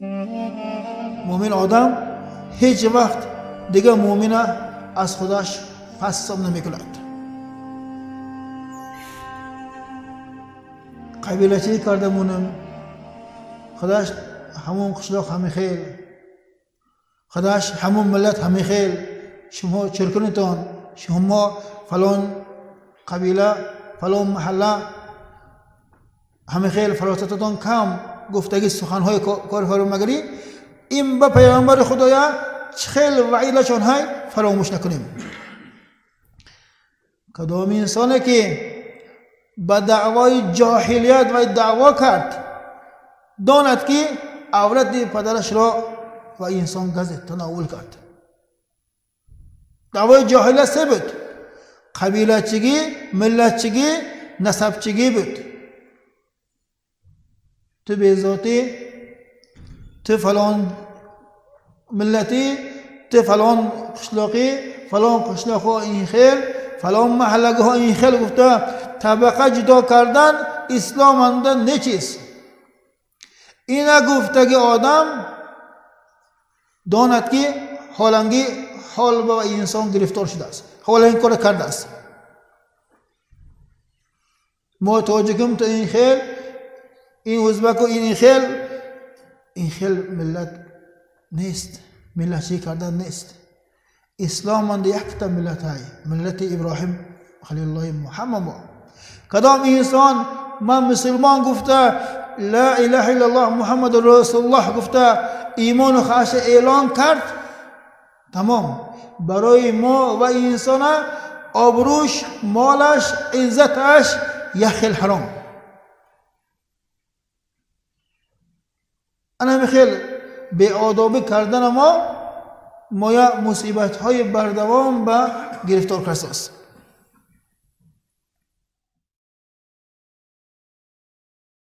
مؤمن آدم هیچ وقت دیگه مؤمن از خودش پس حساب نمی کند. قبیله چی کرده مونم خودش همون قشلاق همی خیل، خودش همون ملت همی خیل، شما چرکنتان، شما فلان قبیله فلان محله همی خیل فراستتان کم گفتگی سخنهای کار مگری. این با پیامبر خدایا خیلی وعیدشان های فراموش نکنیم. کدام انسانی که با دعوای جاهلیت و دعوا کرد داند که عورت پدرش را و انسان گز تناول کرد. دعوای جاهلیت سه بود: قبیله چگی، ملت چگی، نسب چگی بود. تو بیزاتی، تو فلان ملتی، تو فلان قشلاقی، فلان قشلاق ها این خیل، فلان محله ها این خیل. گفته طبقه جدا کردن اسلام اندر نیچیست. اینا گفته که آدم داند که حالانگی حال با انسان گرفتار شده است، حالا این کار کرده است. ما تاجکم تو این خیل، این ازبک و این خیل ملت نیست، ملت چی کردن نیست. اسلام اند یک تا ملت های، ملت ابراهیم خلیل الله محمد. کدام انسان من مسلمان گفته لا اله الا الله محمد رسول الله گفته ایمان و خواهش اعلان کرد، تمام برای ما و انسان آبروش، مالش، عزتش یک خیل حرام. انا خیل به آدابی کردن ما یا مصیبت های بردوام به گرفتار کرده است.